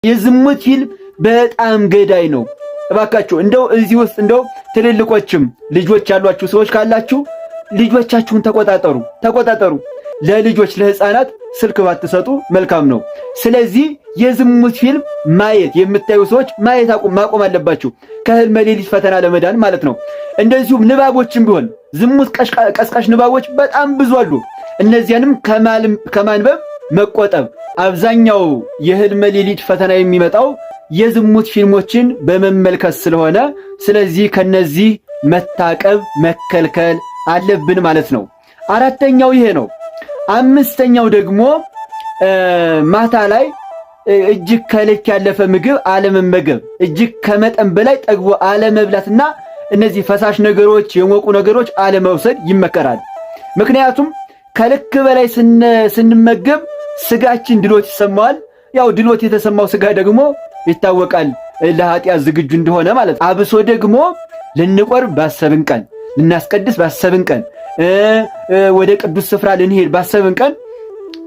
የዝሙት ፊልም በጣም ገዳይ ነው። እባካችሁ እንደው እዚህ ውስጥ እንደው ትልልቆችም ልጆች ያሏችሁ ሰዎች ካላችሁ ልጆቻችሁን ተቆጣጠሩ። ለልጆች ለህፃናት ስልክ ባትሰጡ መልካም ነው። ስለዚህ የዝሙት ፊልም ማየት የምታዩ ሰዎች ማየት ማቆም አለባችሁ፣ ከህልመ ሌሊት ፈተና ለመዳን ማለት ነው። እንደዚሁም ንባቦችም ቢሆን ዝሙት ቀስቃሽ ንባቦች በጣም ብዙ አሉ። እነዚያንም ከማንበብ መቆጠብ። አብዛኛው የህልመ ሌሊት ፈተና የሚመጣው የዝሙት ፊልሞችን በመመልከት ስለሆነ ስለዚህ ከነዚህ መታቀብ መከልከል አለብን ማለት ነው። አራተኛው ይሄ ነው። አምስተኛው ደግሞ ማታ ላይ እጅግ ከልክ ያለፈ ምግብ አለመመገብ፣ እጅግ ከመጠን በላይ ጠግቦ አለመብላትና እነዚህ ፈሳሽ ነገሮች የሞቁ ነገሮች አለመውሰድ ይመከራል። ምክንያቱም ከልክ በላይ ስንመገብ ስጋችን ድሎት ይሰማዋል። ያው ድሎት የተሰማው ስጋ ደግሞ ይታወቃል ለኃጢአት ዝግጁ እንደሆነ ማለት ነው። አብሶ ደግሞ ልንቆርብ ባሰብን ቀን፣ ልናስቀድስ ባሰብን ቀን፣ ወደ ቅዱስ ስፍራ ልንሄድ ባሰብን ቀን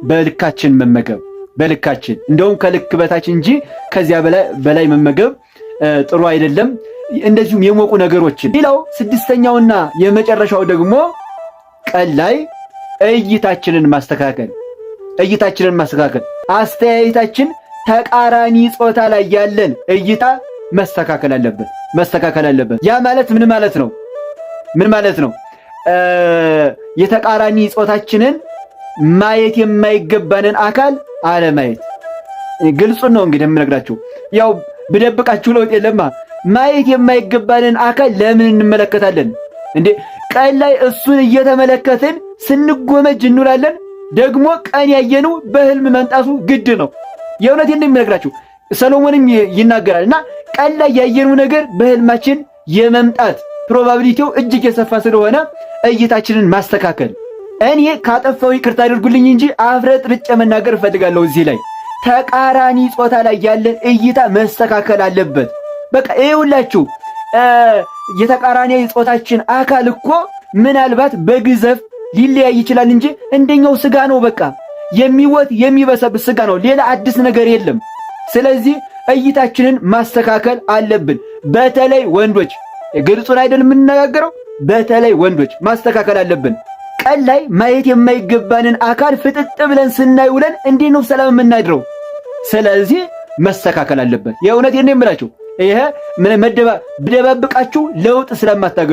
በልካችን መመገብ፣ በልካችን እንደውም ከልክ በታች እንጂ ከዚያ በላይ መመገብ ጥሩ አይደለም። እንደዚሁም የሞቁ ነገሮችን። ሌላው ስድስተኛውና የመጨረሻው ደግሞ ቀን ላይ እይታችንን ማስተካከል። አስተያየታችን ተቃራኒ ጾታ ላይ ያለን እይታ መስተካከል አለበት። ያ ማለት ምን ማለት ነው? የተቃራኒ ጾታችንን ማየት የማይገባንን አካል አለማየት። ግልጹን ነው እንግዲህ የምነግራችሁ። ያው ብደብቃችሁ ለውጥ የለማ። ማየት የማይገባንን አካል ለምን እንመለከታለን እንዴ? ቀን ላይ እሱን እየተመለከትን ስንጎመጅ እንውላለን። ደግሞ ቀን ያየነው በህልም መምጣቱ ግድ ነው። የእውነቴን ነው የምነግራችሁ። ሰሎሞንም ይናገራል እና ቀን ላይ ያየነው ነገር በህልማችን የመምጣት ፕሮባቢሊቲው እጅግ የሰፋ ስለሆነ እይታችንን ማስተካከል። እኔ ካጠፋው ይቅርታ አድርጉልኝ እንጂ አፍረጥርጬ መናገር እፈልጋለሁ። እዚህ ላይ ተቃራኒ ጾታ ላይ ያለን እይታ መስተካከል አለበት። በቃ ይኸውላችሁ የተቃራኒ ጾታችን አካል እኮ ምናልባት በግዘፍ ሊለያይ ይችላል እንጂ እንደኛው ስጋ ነው። በቃ የሚወት የሚበሰብስ ስጋ ነው። ሌላ አዲስ ነገር የለም። ስለዚህ እይታችንን ማስተካከል አለብን። በተለይ ወንዶች፣ ግልጹን አይደል የምንነጋገረው? በተለይ ወንዶች ማስተካከል አለብን። ቀን ላይ ማየት የማይገባንን አካል ፍጥጥ ብለን ስናይ ውለን እንዴት ነው ሰላም የምናድረው? ስለዚህ መስተካከል አለበት። የእውነቴን ነው የምላችሁ። ይሄ ምን ብደባብቃችሁ ለውጥ ስለማታገኙ